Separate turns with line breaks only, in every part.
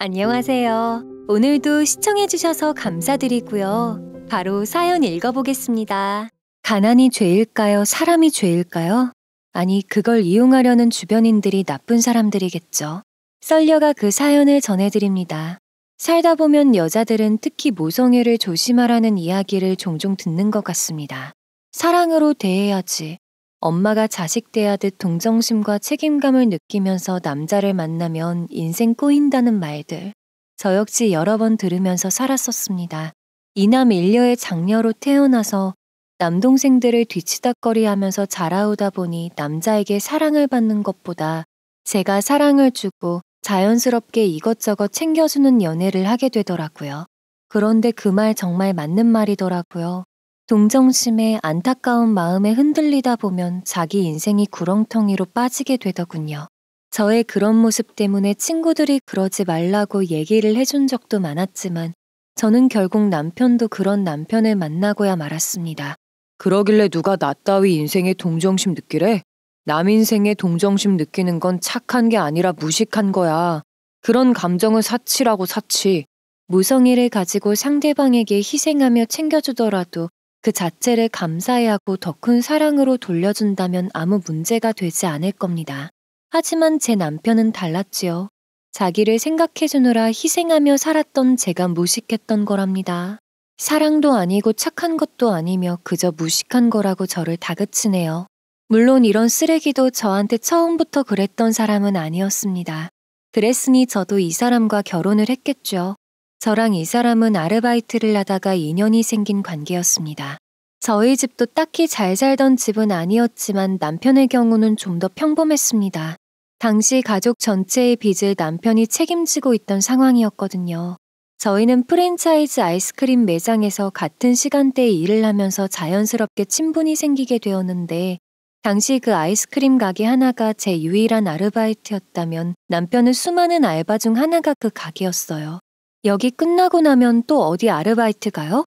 안녕하세요. 오늘도 시청해주셔서 감사드리고요. 바로 사연 읽어보겠습니다. 가난이 죄일까요? 사람이 죄일까요? 아니, 그걸 이용하려는 주변인들이 나쁜 사람들이겠죠. 썰려가 그 사연을 전해드립니다. 살다 보면 여자들은 특히 모성애를 조심하라는 이야기를 종종 듣는 것 같습니다. 사랑으로 대해야지. 엄마가 자식 대하듯 동정심과 책임감을 느끼면서 남자를 만나면 인생 꼬인다는 말들. 저 역시 여러 번 들으면서 살았었습니다. 이남 일녀의 장녀로 태어나서 남동생들을 뒤치다꺼리하면서 자라오다 보니 남자에게 사랑을 받는 것보다 제가 사랑을 주고 자연스럽게 이것저것 챙겨주는 연애를 하게 되더라고요. 그런데 그 말 정말 맞는 말이더라고요. 동정심에 안타까운 마음에 흔들리다 보면 자기 인생이 구렁텅이로 빠지게 되더군요. 저의 그런 모습 때문에 친구들이 그러지 말라고 얘기를 해준 적도 많았지만 저는 결국 남편도 그런 남편을 만나고야 말았습니다.
그러길래 누가 나 따위 인생에 동정심 느끼래? 남 인생에 동정심 느끼는 건 착한 게 아니라 무식한 거야. 그런 감정은 사치라고 사치.
모성애를 가지고 상대방에게 희생하며 챙겨주더라도 그 자체를 감사해하고 더 큰 사랑으로 돌려준다면 아무 문제가 되지 않을 겁니다. 하지만 제 남편은 달랐지요. 자기를 생각해주느라 희생하며 살았던 제가 무식했던 거랍니다. 사랑도 아니고 착한 것도 아니며 그저 무식한 거라고 저를 다그치네요. 물론 이런 쓰레기도 저한테 처음부터 그랬던 사람은 아니었습니다. 그랬으니 저도 이 사람과 결혼을 했겠죠. 저랑 이 사람은 아르바이트를 하다가 인연이 생긴 관계였습니다. 저희 집도 딱히 잘 살던 집은 아니었지만 남편의 경우는 좀 더 평범했습니다. 당시 가족 전체의 빚을 남편이 책임지고 있던 상황이었거든요. 저희는 프랜차이즈 아이스크림 매장에서 같은 시간대에 일을 하면서 자연스럽게 친분이 생기게 되었는데 당시 그 아이스크림 가게 하나가 제 유일한 아르바이트였다면 남편은 수많은 알바 중 하나가 그 가게였어요. 여기 끝나고 나면 또 어디 아르바이트 가요?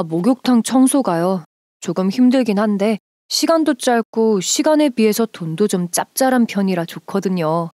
목욕탕 청소 가요. 조금 힘들긴 한데 시간도 짧고 시간에 비해서 돈도 좀 짭짤한 편이라 좋거든요.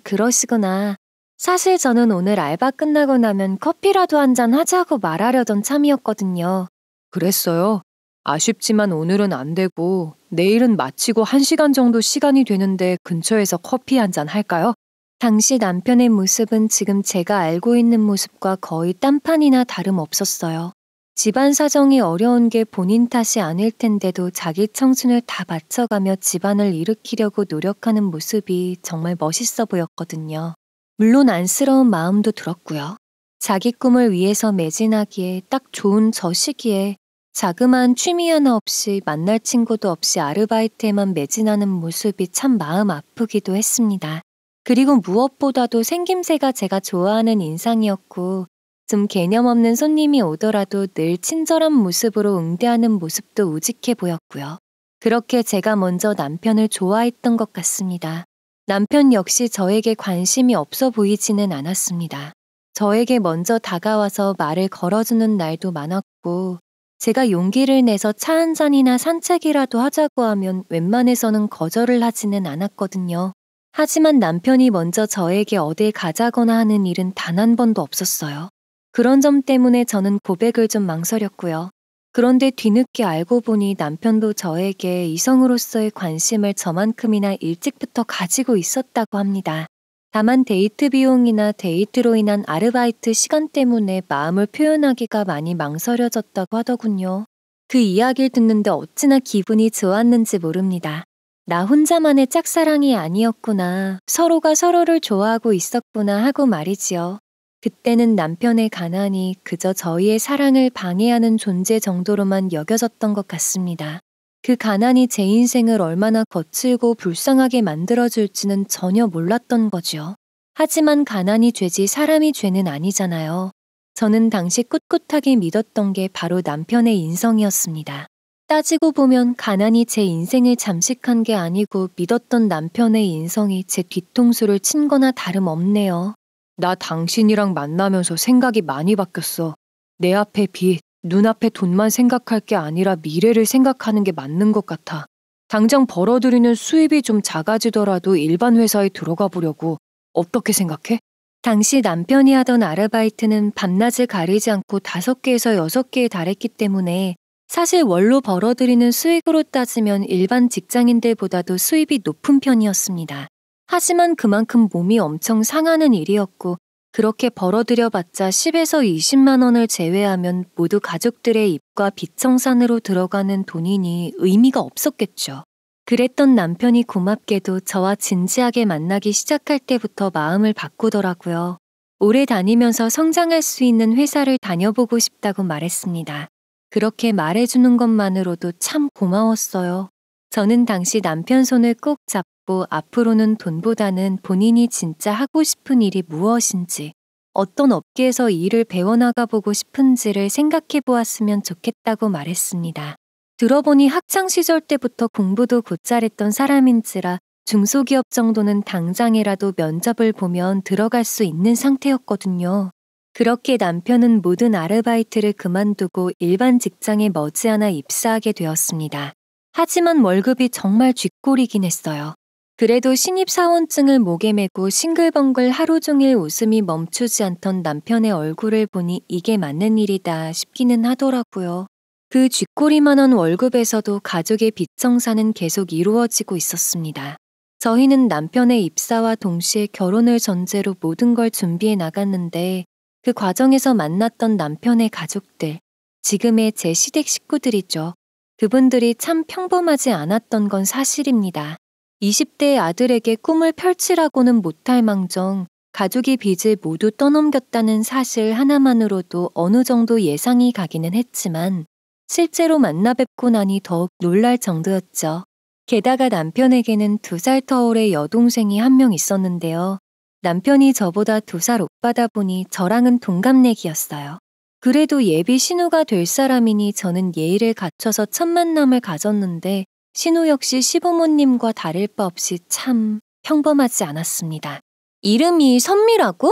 그러시구나. 사실 저는 오늘 알바 끝나고 나면 커피라도 한잔 하자고 말하려던 참이었거든요.
그랬어요. 아쉽지만 오늘은 안 되고 내일은 마치고 1시간 정도 시간이 되는데 근처에서 커피 한잔 할까요?
당시 남편의 모습은 지금 제가 알고 있는 모습과 거의 딴판이나 다름없었어요. 집안 사정이 어려운 게 본인 탓이 아닐 텐데도 자기 청춘을 다 바쳐가며 집안을 일으키려고 노력하는 모습이 정말 멋있어 보였거든요. 물론 안쓰러운 마음도 들었고요. 자기 꿈을 위해서 매진하기에 딱 좋은 저 시기에 자그마한 취미 하나 없이 만날 친구도 없이 아르바이트에만 매진하는 모습이 참 마음 아프기도 했습니다. 그리고 무엇보다도 생김새가 제가 좋아하는 인상이었고 좀 개념 없는 손님이 오더라도 늘 친절한 모습으로 응대하는 모습도 우직해 보였고요. 그렇게 제가 먼저 남편을 좋아했던 것 같습니다. 남편 역시 저에게 관심이 없어 보이지는 않았습니다. 저에게 먼저 다가와서 말을 걸어주는 날도 많았고 제가 용기를 내서 차 한 잔이나 산책이라도 하자고 하면 웬만해서는 거절을 하지는 않았거든요. 하지만 남편이 먼저 저에게 어딜 가자거나 하는 일은 단 한 번도 없었어요. 그런 점 때문에 저는 고백을 좀 망설였고요. 그런데 뒤늦게 알고 보니 남편도 저에게 이성으로서의 관심을 저만큼이나 일찍부터 가지고 있었다고 합니다. 다만 데이트 비용이나 데이트로 인한 아르바이트 시간 때문에 마음을 표현하기가 많이 망설여졌다고 하더군요. 그 이야기를 듣는데 어찌나 기분이 좋았는지 모릅니다. 나 혼자만의 짝사랑이 아니었구나, 서로가 서로를 좋아하고 있었구나 하고 말이지요. 그때는 남편의 가난이 그저 저희의 사랑을 방해하는 존재 정도로만 여겨졌던 것 같습니다. 그 가난이 제 인생을 얼마나 거칠고 불쌍하게 만들어줄지는 전혀 몰랐던 거죠. 하지만 가난이 죄지 사람이 죄는 아니잖아요. 저는 당시 꿋꿋하게 믿었던 게 바로 남편의 인성이었습니다. 따지고 보면 가난이 제 인생을 잠식한 게 아니고 믿었던 남편의 인성이 제 뒤통수를 친 거나 다름없네요.
나 당신이랑 만나면서 생각이 많이 바뀌었어. 내 앞에 빚, 눈앞에 돈만 생각할 게 아니라 미래를 생각하는 게 맞는 것 같아. 당장 벌어들이는 수입이 좀 작아지더라도 일반 회사에 들어가 보려고. 어떻게 생각해?
당시 남편이 하던 아르바이트는 밤낮을 가리지 않고 5개에서 6개에 달했기 때문에 사실 월로 벌어들이는 수익으로 따지면 일반 직장인들보다도 수입이 높은 편이었습니다. 하지만 그만큼 몸이 엄청 상하는 일이었고 그렇게 벌어들여봤자 10에서 20만 원을 제외하면 모두 가족들의 입과 빚청산으로 들어가는 돈이니 의미가 없었겠죠. 그랬던 남편이 고맙게도 저와 진지하게 만나기 시작할 때부터 마음을 바꾸더라고요. 오래 다니면서 성장할 수 있는 회사를 다녀보고 싶다고 말했습니다. 그렇게 말해주는 것만으로도 참 고마웠어요. 저는 당시 남편 손을 꼭 잡고 앞으로는 돈보다는 본인이 진짜 하고 싶은 일이 무엇인지, 어떤 업계에서 일을 배워나가 보고 싶은지를 생각해 보았으면 좋겠다고 말했습니다. 들어보니 학창시절 때부터 공부도 곧잘했던 사람인지라 중소기업 정도는 당장이라도 면접을 보면 들어갈 수 있는 상태였거든요. 그렇게 남편은 모든 아르바이트를 그만두고 일반 직장에 머지않아 입사하게 되었습니다. 하지만 월급이 정말 쥐꼬리긴 했어요. 그래도 신입사원증을 목에 메고 싱글벙글 하루 종일 웃음이 멈추지 않던 남편의 얼굴을 보니 이게 맞는 일이다 싶기는 하더라고요. 그 쥐꼬리만한 월급에서도 가족의 빚청산은 계속 이루어지고 있었습니다. 저희는 남편의 입사와 동시에 결혼을 전제로 모든 걸 준비해 나갔는데 그 과정에서 만났던 남편의 가족들, 지금의 제 시댁 식구들이죠. 그분들이 참 평범하지 않았던 건 사실입니다. 20대의 아들에게 꿈을 펼치라고는 못할 망정 가족이 빚을 모두 떠넘겼다는 사실 하나만으로도 어느 정도 예상이 가기는 했지만 실제로 만나 뵙고 나니 더욱 놀랄 정도였죠. 게다가 남편에게는 2살 터울의 여동생이 한 명 있었는데요. 남편이 저보다 2살 오빠다 보니 저랑은 동갑내기였어요. 그래도 예비 신우가 될 사람이니 저는 예의를 갖춰서 첫 만남을 가졌는데 신우 역시 시부모님과 다를 바 없이 참 평범하지 않았습니다. 이름이 선미라고?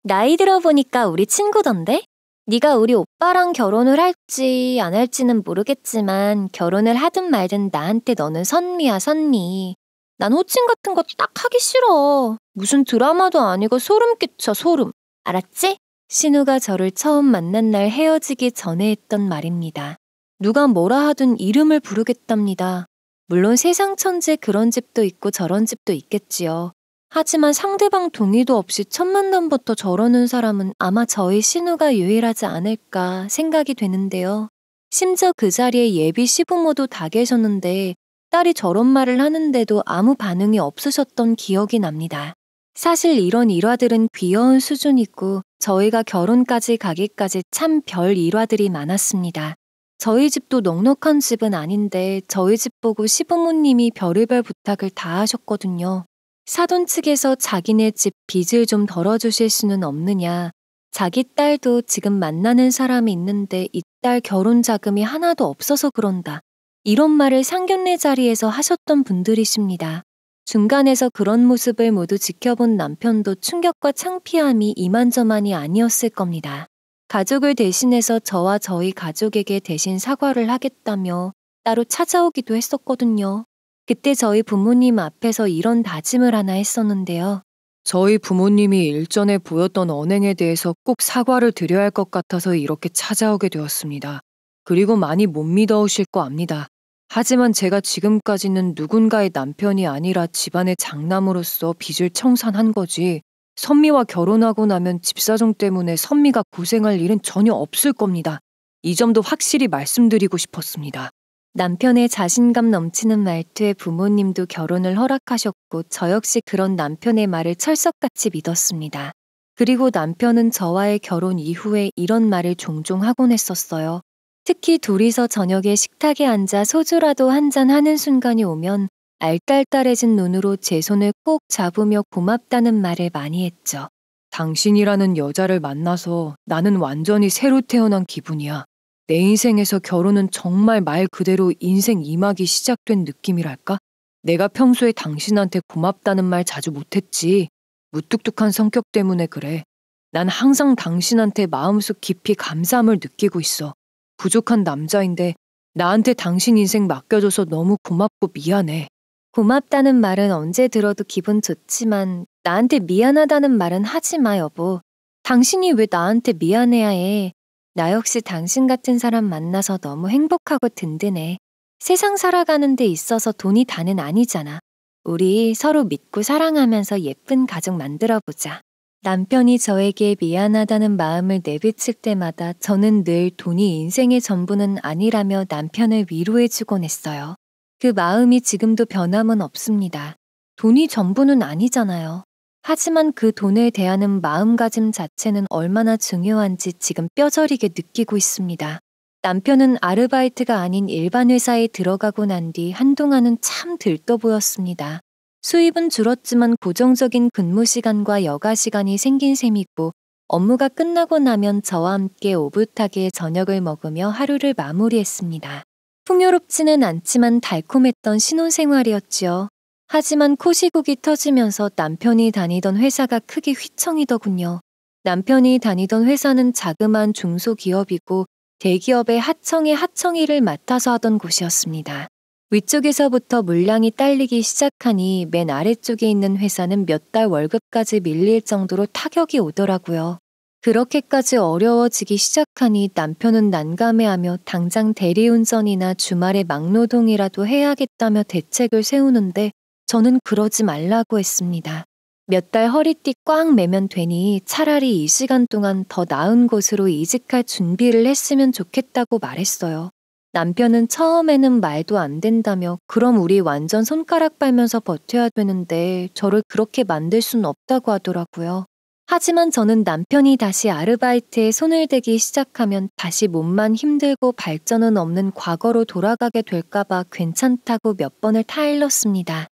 나이 들어보니까 우리 친구던데? 네가 우리 오빠랑 결혼을 할지 안 할지는 모르겠지만 결혼을 하든 말든 나한테 너는 선미야, 선미. 난 호칭 같은 거 딱 하기 싫어. 무슨 드라마도 아니고 소름 끼쳐, 소름. 알았지? 신우가 저를 처음 만난 날 헤어지기 전에 했던 말입니다. 누가 뭐라 하든 이름을 부르겠답니다. 물론 세상 천지에 그런 집도 있고 저런 집도 있겠지요. 하지만 상대방 동의도 없이 첫 만남부터 저러는 사람은 아마 저희 신우가 유일하지 않을까 생각이 되는데요. 심지어 그 자리에 예비 시부모도 다 계셨는데 딸이 저런 말을 하는데도 아무 반응이 없으셨던 기억이 납니다. 사실 이런 일화들은 귀여운 수준이고 저희가 결혼까지 가기까지 참 별 일화들이 많았습니다. 저희 집도 넉넉한 집은 아닌데 저희 집 보고 시부모님이 별의별 부탁을 다 하셨거든요. 사돈 측에서 자기네 집 빚을 좀 덜어주실 수는 없느냐. 자기 딸도 지금 만나는 사람이 있는데 이 딸 결혼 자금이 하나도 없어서 그런다. 이런 말을 상견례 자리에서 하셨던 분들이십니다. 중간에서 그런 모습을 모두 지켜본 남편도 충격과 창피함이 이만저만이 아니었을 겁니다. 가족을 대신해서 저와 저희 가족에게 대신 사과를 하겠다며 따로 찾아오기도 했었거든요. 그때 저희 부모님 앞에서 이런 다짐을 하나 했었는데요.
저희 부모님이 일전에 보였던 언행에 대해서 꼭 사과를 드려야 할 것 같아서 이렇게 찾아오게 되었습니다. 그리고 많이 못 믿어오실 거 압니다. 하지만 제가 지금까지는 누군가의 남편이 아니라 집안의 장남으로서 빚을 청산한 거지 선미와 결혼하고 나면 집사정 때문에 선미가 고생할 일은 전혀 없을 겁니다. 이 점도 확실히 말씀드리고 싶었습니다.
남편의 자신감 넘치는 말투에 부모님도 결혼을 허락하셨고 저 역시 그런 남편의 말을 철석같이 믿었습니다. 그리고 남편은 저와의 결혼 이후에 이런 말을 종종 하곤 했었어요. 특히 둘이서 저녁에 식탁에 앉아 소주라도 한잔 하는 순간이 오면 알딸딸해진 눈으로 제 손을 꼭 잡으며 고맙다는 말을 많이 했죠.
당신이라는 여자를 만나서 나는 완전히 새로 태어난 기분이야. 내 인생에서 결혼은 정말 말 그대로 인생 2막이 시작된 느낌이랄까? 내가 평소에 당신한테 고맙다는 말 자주 못했지. 무뚝뚝한 성격 때문에 그래. 난 항상 당신한테 마음속 깊이 감사함을 느끼고 있어. 부족한 남자인데 나한테 당신 인생 맡겨줘서 너무 고맙고 미안해.
고맙다는 말은 언제 들어도 기분 좋지만 나한테 미안하다는 말은 하지 마, 여보. 당신이 왜 나한테 미안해야 해? 나 역시 당신 같은 사람 만나서 너무 행복하고 든든해. 세상 살아가는 데 있어서 돈이 다는 아니잖아. 우리 서로 믿고 사랑하면서 예쁜 가족 만들어보자. 남편이 저에게 미안하다는 마음을 내비칠 때마다 저는 늘 돈이 인생의 전부는 아니라며 남편을 위로해주곤 했어요. 그 마음이 지금도 변함은 없습니다. 돈이 전부는 아니잖아요. 하지만 그 돈에 대하는 마음가짐 자체는 얼마나 중요한지 지금 뼈저리게 느끼고 있습니다. 남편은 아르바이트가 아닌 일반 회사에 들어가고 난 뒤 한동안은 참 들떠 보였습니다. 수입은 줄었지만 고정적인 근무 시간과 여가 시간이 생긴 셈이고 업무가 끝나고 나면 저와 함께 오붓하게 저녁을 먹으며 하루를 마무리했습니다. 풍요롭지는 않지만 달콤했던 신혼생활이었지요. 하지만 코시국이 터지면서 남편이 다니던 회사가 크게 휘청이더군요. 남편이 다니던 회사는 자그마한 중소기업이고 대기업의 하청의 하청일을 맡아서 하던 곳이었습니다. 위쪽에서부터 물량이 딸리기 시작하니 맨 아래쪽에 있는 회사는 몇 달 월급까지 밀릴 정도로 타격이 오더라고요. 그렇게까지 어려워지기 시작하니 남편은 난감해하며 당장 대리운전이나 주말에 막노동이라도 해야겠다며 대책을 세우는데 저는 그러지 말라고 했습니다. 몇 달 허리띠 꽉 매면 되니 차라리 이 시간 동안 더 나은 곳으로 이직할 준비를 했으면 좋겠다고 말했어요. 남편은 처음에는 말도 안 된다며 그럼 우리 완전 손가락 빨면서 버텨야 되는데 저를 그렇게 만들 순 없다고 하더라고요. 하지만 저는 남편이 다시 아르바이트에 손을 대기 시작하면 다시 몸만 힘들고 발전은 없는 과거로 돌아가게 될까봐 괜찮다고 몇 번을 타일렀습니다.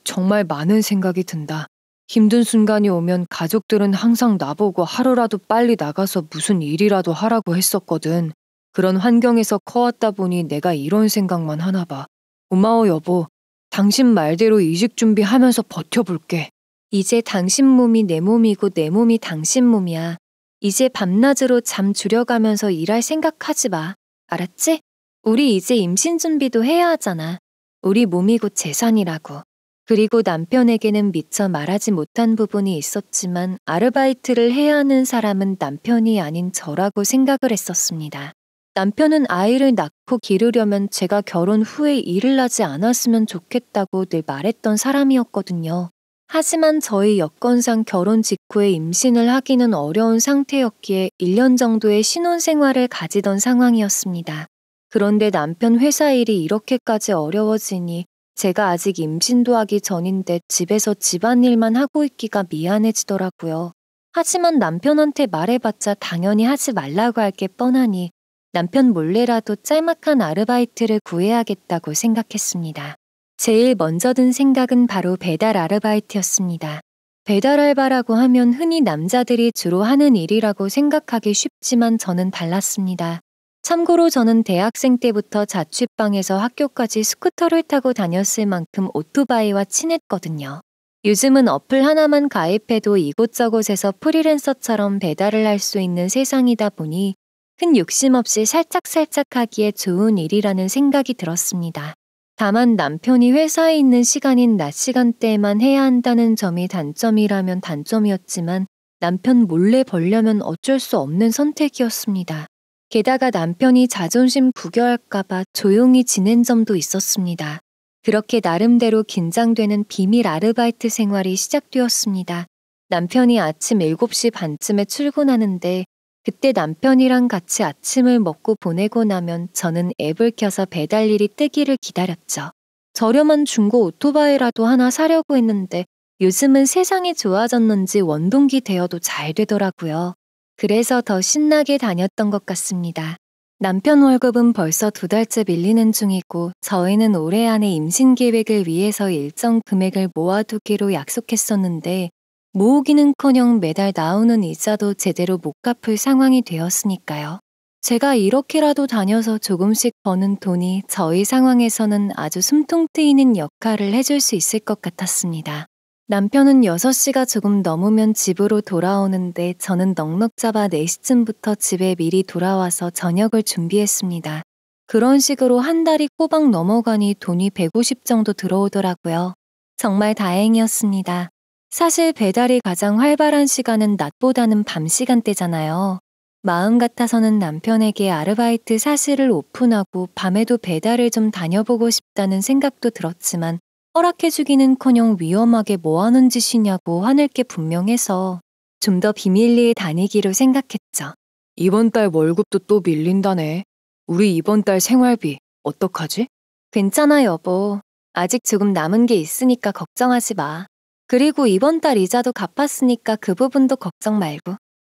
정말 많은 생각이 든다. 힘든 순간이 오면 가족들은 항상 나보고 하루라도 빨리 나가서 무슨 일이라도 하라고 했었거든. 그런 환경에서 커왔다 보니 내가 이런 생각만 하나 봐. 고마워 여보. 당신 말대로 이직 준비하면서 버텨볼게.
이제 당신 몸이 내 몸이고 내 몸이 당신 몸이야. 이제 밤낮으로 잠 줄여가면서 일할 생각하지 마. 알았지? 우리 이제 임신 준비도 해야 하잖아. 우리 몸이 곧 재산이라고. 그리고 남편에게는 미처 말하지 못한 부분이 있었지만 아르바이트를 해야 하는 사람은 남편이 아닌 저라고 생각을 했었습니다. 남편은 아이를 낳고 기르려면 제가 결혼 후에 일을 하지 않았으면 좋겠다고 늘 말했던 사람이었거든요. 하지만 저희 여건상 결혼 직후에 임신을 하기는 어려운 상태였기에 1년 정도의 신혼생활을 가지던 상황이었습니다. 그런데 남편 회사 일이 이렇게까지 어려워지니 제가 아직 임신도 하기 전인데 집에서 집안일만 하고 있기가 미안해지더라고요. 하지만 남편한테 말해봤자 당연히 하지 말라고 할 게 뻔하니 남편 몰래라도 짤막한 아르바이트를 구해야겠다고 생각했습니다. 제일 먼저 든 생각은 바로 배달 아르바이트였습니다. 배달 알바라고 하면 흔히 남자들이 주로 하는 일이라고 생각하기 쉽지만 저는 달랐습니다. 참고로 저는 대학생 때부터 자취방에서 학교까지 스쿠터를 타고 다녔을 만큼 오토바이와 친했거든요. 요즘은 어플 하나만 가입해도 이곳저곳에서 프리랜서처럼 배달을 할 수 있는 세상이다 보니 큰 욕심 없이 살짝살짝 하기에 좋은 일이라는 생각이 들었습니다. 다만 남편이 회사에 있는 시간인 낮 시간대에만 해야 한다는 점이 단점이라면 단점이었지만 남편 몰래 벌려면 어쩔 수 없는 선택이었습니다. 게다가 남편이 자존심 구겨할까봐 조용히 지낸 점도 있었습니다. 그렇게 나름대로 긴장되는 비밀 아르바이트 생활이 시작되었습니다. 남편이 아침 7시 반쯤에 출근하는데 그때 남편이랑 같이 아침을 먹고 보내고 나면 저는 앱을 켜서 배달일이 뜨기를 기다렸죠. 저렴한 중고 오토바이라도 하나 사려고 했는데 요즘은 세상이 좋아졌는지 원동기 대여도 잘 되더라고요. 그래서 더 신나게 다녔던 것 같습니다. 남편 월급은 벌써 2달째 밀리는 중이고 저희는 올해 안에 임신 계획을 위해서 일정 금액을 모아두기로 약속했었는데 모으기는커녕 매달 나오는 이자도 제대로 못 갚을 상황이 되었으니까요. 제가 이렇게라도 다녀서 조금씩 버는 돈이 저희 상황에서는 아주 숨통 트이는 역할을 해줄 수 있을 것 같았습니다. 남편은 6시가 조금 넘으면 집으로 돌아오는데 저는 넉넉 잡아 4시쯤부터 집에 미리 돌아와서 저녁을 준비했습니다. 그런 식으로 한 달이 꼬박 넘어가니 돈이 150 정도 들어오더라고요. 정말 다행이었습니다. 사실 배달이 가장 활발한 시간은 낮보다는 밤 시간대잖아요. 마음 같아서는 남편에게 아르바이트 사실을 오픈하고 밤에도 배달을 좀 다녀보고 싶다는 생각도 들었지만 허락해주기는커녕 위험하게 뭐 하는 짓이냐고 화낼 게 분명해서 좀 더 비밀리에 다니기로 생각했죠.
이번 달 월급도 또 밀린다네. 우리 이번 달 생활비 어떡하지?
괜찮아, 여보. 아직 조금 남은 게 있으니까 걱정하지 마. 그리고 이번 달 이자도 갚았으니까 그 부분도 걱정 말고.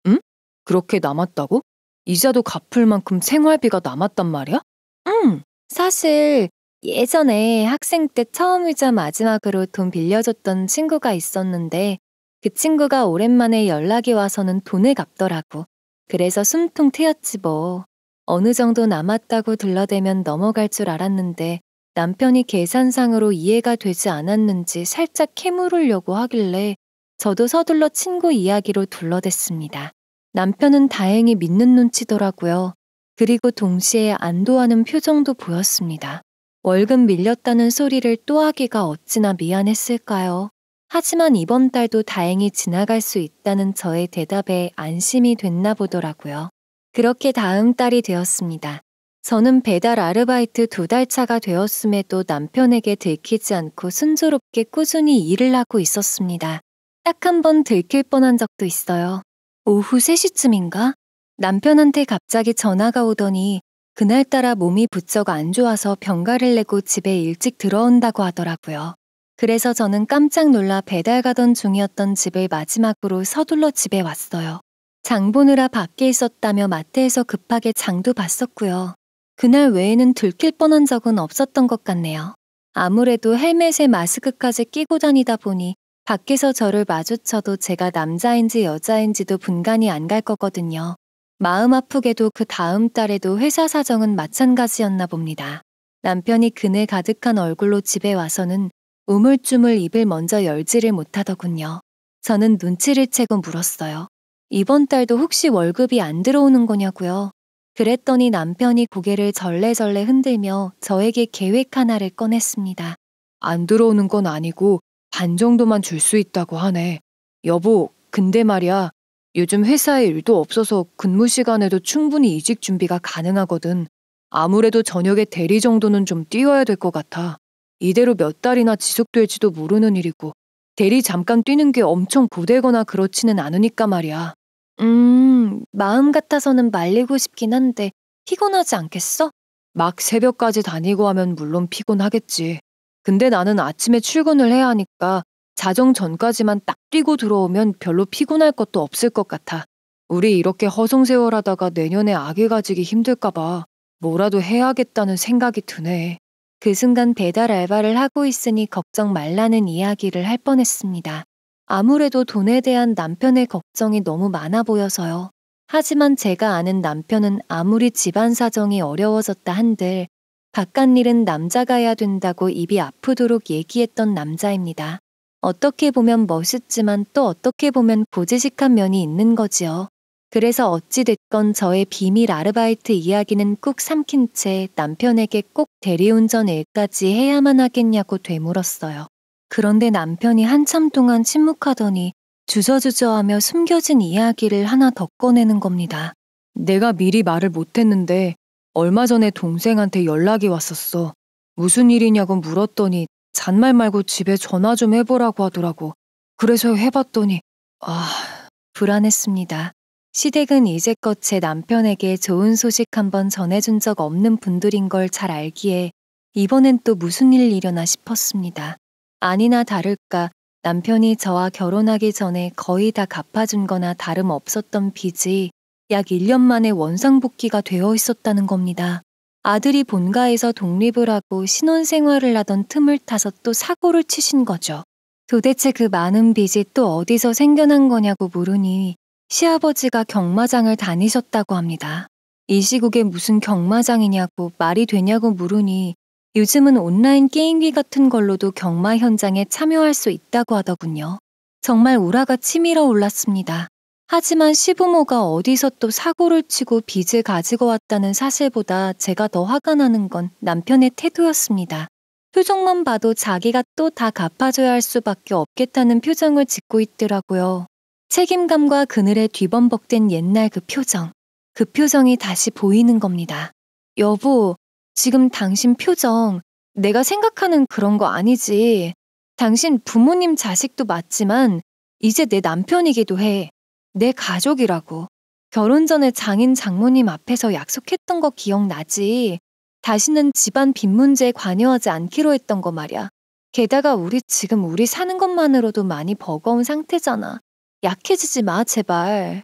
응? 그렇게 남았다고? 이자도 갚을 만큼 생활비가 남았단 말이야?
응. 사실 예전에 학생 때 처음이자 마지막으로 돈 빌려줬던 친구가 있었는데 그 친구가 오랜만에 연락이 와서는 돈을 갚더라고. 그래서 숨통 트였지 뭐. 어느 정도 남았다고 둘러대면 넘어갈 줄 알았는데 남편이 계산상으로 이해가 되지 않았는지 살짝 캐물으려고 하길래 저도 서둘러 친구 이야기로 둘러댔습니다. 남편은 다행히 믿는 눈치더라고요. 그리고 동시에 안도하는 표정도 보였습니다. 월급 밀렸다는 소리를 또 하기가 어찌나 미안했을까요? 하지만 이번 달도 다행히 지나갈 수 있다는 저의 대답에 안심이 됐나 보더라고요. 그렇게 다음 달이 되었습니다. 저는 배달 아르바이트 2달 차가 되었음에도 남편에게 들키지 않고 순조롭게 꾸준히 일을 하고 있었습니다. 딱 한 번 들킬 뻔한 적도 있어요. 오후 3시쯤인가? 남편한테 갑자기 전화가 오더니 그날따라 몸이 부쩍 안 좋아서 병가를 내고 집에 일찍 들어온다고 하더라고요. 그래서 저는 깜짝 놀라 배달 가던 중이었던 집을 마지막으로 서둘러 집에 왔어요. 장 보느라 밖에 있었다며 마트에서 급하게 장도 봤었고요. 그날 외에는 들킬 뻔한 적은 없었던 것 같네요. 아무래도 헬멧에 마스크까지 끼고 다니다 보니 밖에서 저를 마주쳐도 제가 남자인지 여자인지도 분간이 안 갈 거거든요. 마음 아프게도 그 다음 달에도 회사 사정은 마찬가지였나 봅니다. 남편이 그늘 가득한 얼굴로 집에 와서는 우물쭈물 입을 먼저 열지를 못하더군요. 저는 눈치를 채고 물었어요. 이번 달도 혹시 월급이 안 들어오는 거냐고요. 그랬더니 남편이 고개를 절레절레 흔들며 저에게 계획 하나를 꺼냈습니다.
안 들어오는 건 아니고 반 정도만 줄 수 있다고 하네. 여보, 근데 말이야. 요즘 회사에 일도 없어서 근무 시간에도 충분히 이직 준비가 가능하거든. 아무래도 저녁에 대리 정도는 좀 뛰어야 될 것 같아. 이대로 몇 달이나 지속될지도 모르는 일이고 대리 잠깐 뛰는 게 엄청 고되거나 그렇지는 않으니까 말이야.
마음 같아서는 말리고 싶긴 한데 피곤하지 않겠어?
막 새벽까지 다니고 하면 물론 피곤하겠지. 근데 나는 아침에 출근을 해야 하니까 자정 전까지만 딱 뛰고 들어오면 별로 피곤할 것도 없을 것 같아. 우리 이렇게 허송세월하다가 내년에 아기 가지기 힘들까 봐 뭐라도 해야겠다는 생각이 드네.
그 순간 배달 알바를 하고 있으니 걱정 말라는 이야기를 할 뻔했습니다. 아무래도 돈에 대한 남편의 걱정이 너무 많아 보여서요. 하지만 제가 아는 남편은 아무리 집안 사정이 어려워졌다 한들 바깥일은 남자가 해야 된다고 입이 아프도록 얘기했던 남자입니다. 어떻게 보면 멋있지만 또 어떻게 보면 고지식한 면이 있는 거지요. 그래서 어찌됐건 저의 비밀 아르바이트 이야기는 꾹 삼킨 채 남편에게 꼭 대리운전 일까지 해야만 하겠냐고 되물었어요. 그런데 남편이 한참 동안 침묵하더니 주저주저하며 숨겨진 이야기를 하나 더 꺼내는 겁니다.
내가 미리 말을 못했는데 얼마 전에 동생한테 연락이 왔었어. 무슨 일이냐고 물었더니 잔말 말고 집에 전화 좀 해보라고 하더라고. 그래서 해봤더니
불안했습니다. 시댁은 이제껏 제 남편에게 좋은 소식 한번 전해준 적 없는 분들인 걸 잘 알기에 이번엔 또 무슨 일이려나 싶었습니다. 아니나 다를까 남편이 저와 결혼하기 전에 거의 다 갚아준 거나 다름없었던 빚이 약 1년 만에 원상복귀가 되어 있었다는 겁니다. 아들이 본가에서 독립을 하고 신혼생활을 하던 틈을 타서 또 사고를 치신 거죠. 도대체 그 많은 빚이 또 어디서 생겨난 거냐고 물으니 시아버지가 경마장을 다니셨다고 합니다. 이 시국에 무슨 경마장이냐고 말이 되냐고 물으니 요즘은 온라인 게임기 같은 걸로도 경마 현장에 참여할 수 있다고 하더군요. 정말 우라가 치밀어 올랐습니다. 하지만 시부모가 어디서 또 사고를 치고 빚을 가지고 왔다는 사실보다 제가 더 화가 나는 건 남편의 태도였습니다. 표정만 봐도 자기가 또 다 갚아줘야 할 수밖에 없겠다는 표정을 짓고 있더라고요. 책임감과 그늘에 뒤범벅된 옛날 그 표정이 다시 보이는 겁니다. 여보, 지금 당신 표정, 내가 생각하는 그런 거 아니지. 당신 부모님 자식도 맞지만 이제 내 남편이기도 해. 내 가족이라고. 결혼 전에 장인 장모님 앞에서 약속했던 거 기억나지? 다시는 집안 빚 문제에 관여하지 않기로 했던 거 말이야. 게다가 우리 지금 사는 것만으로도 많이 버거운 상태잖아. 약해지지 마, 제발.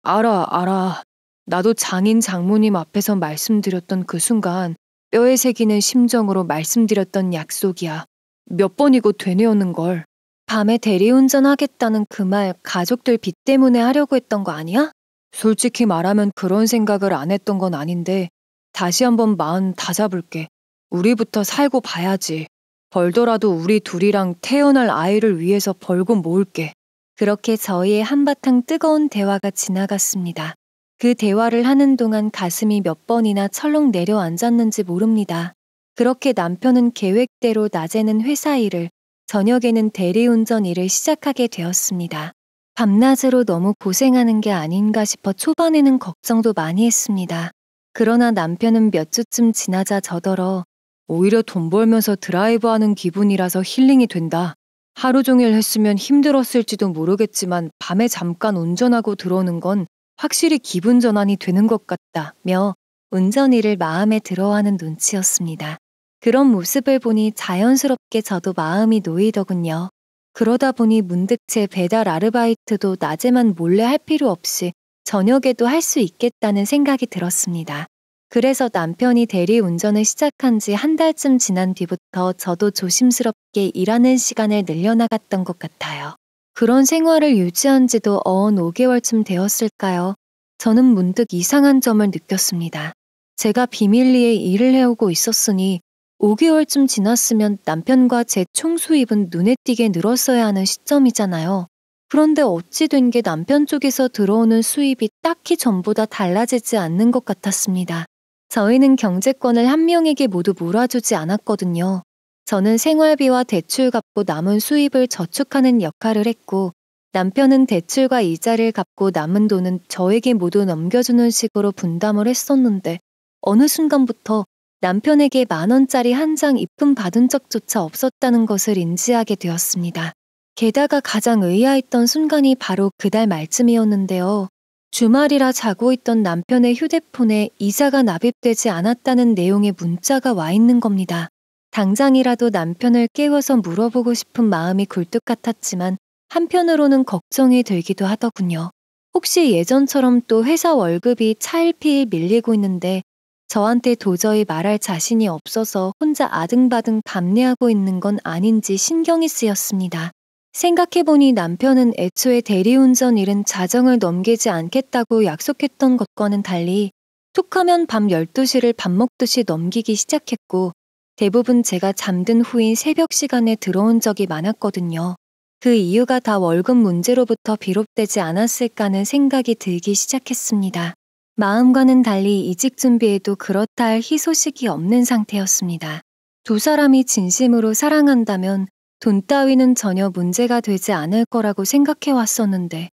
알아. 나도 장인 장모님 앞에서 말씀드렸던 그 순간 뼈에 새기는 심정으로 말씀드렸던 약속이야. 몇 번이고 되뇌었는 걸.
밤에 대리운전 하겠다는 그 말 가족들 빚 때문에 하려고 했던 거 아니야?
솔직히 말하면 그런 생각을 안 했던 건 아닌데 다시 한번 마음 다잡을게. 우리부터 살고 봐야지. 벌더라도 우리 둘이랑 태어날 아이를 위해서 벌고 모을게.
그렇게 저희의 한바탕 뜨거운 대화가 지나갔습니다. 그 대화를 하는 동안 가슴이 몇 번이나 철렁 내려앉았는지 모릅니다. 그렇게 남편은 계획대로 낮에는 회사 일을, 저녁에는 대리운전 일을 시작하게 되었습니다. 밤낮으로 너무 고생하는 게 아닌가 싶어 초반에는 걱정도 많이 했습니다. 그러나 남편은 몇 주쯤 지나자 저더러
오히려 돈 벌면서 드라이브하는 기분이라서 힐링이 된다. 하루 종일 했으면 힘들었을지도 모르겠지만 밤에 잠깐 운전하고 들어오는 건 확실히 기분 전환이 되는 것 같다며
운전 일을 마음에 들어하는 눈치였습니다. 그런 모습을 보니 자연스럽게 저도 마음이 놓이더군요. 그러다 보니 문득 제 배달 아르바이트도 낮에만 몰래 할 필요 없이 저녁에도 할 수 있겠다는 생각이 들었습니다. 그래서 남편이 대리운전을 시작한 지 한 달쯤 지난 뒤부터 저도 조심스럽게 일하는 시간을 늘려나갔던 것 같아요. 그런 생활을 유지한 지도 어언 5개월쯤 되었을까요? 저는 문득 이상한 점을 느꼈습니다. 제가 비밀리에 일을 해오고 있었으니 5개월쯤 지났으면 남편과 제 총 수입은 눈에 띄게 늘었어야 하는 시점이잖아요. 그런데 어찌 된 게 남편 쪽에서 들어오는 수입이 딱히 전보다 달라지지 않는 것 같았습니다. 저희는 경제권을 한 명에게 모두 몰아주지 않았거든요. 저는 생활비와 대출 갚고 남은 수입을 저축하는 역할을 했고 남편은 대출과 이자를 갚고 남은 돈은 저에게 모두 넘겨주는 식으로 분담을 했었는데 어느 순간부터 남편에게 10,000원짜리 한 장 입금 받은 적조차 없었다는 것을 인지하게 되었습니다. 게다가 가장 의아했던 순간이 바로 그달 말쯤이었는데요. 주말이라 자고 있던 남편의 휴대폰에 이자가 납입되지 않았다는 내용의 문자가 와 있는 겁니다. 당장이라도 남편을 깨워서 물어보고 싶은 마음이 굴뚝 같았지만 한편으로는 걱정이 들기도 하더군요. 혹시 예전처럼 또 회사 월급이 차일피일 밀리고 있는데 저한테 도저히 말할 자신이 없어서 혼자 아등바등 감내하고 있는 건 아닌지 신경이 쓰였습니다. 생각해보니 남편은 애초에 대리운전 일은 자정을 넘기지 않겠다고 약속했던 것과는 달리 툭하면 밤 12시를 밥 먹듯이 넘기기 시작했고 대부분 제가 잠든 후인 새벽 시간에 들어온 적이 많았거든요. 그 이유가 다 월급 문제로부터 비롯되지 않았을까는 생각이 들기 시작했습니다. 마음과는 달리 이직 준비에도 그렇다 할 희소식이 없는 상태였습니다. 두 사람이 진심으로 사랑한다면 돈 따위는 전혀 문제가 되지 않을 거라고 생각해 왔었는데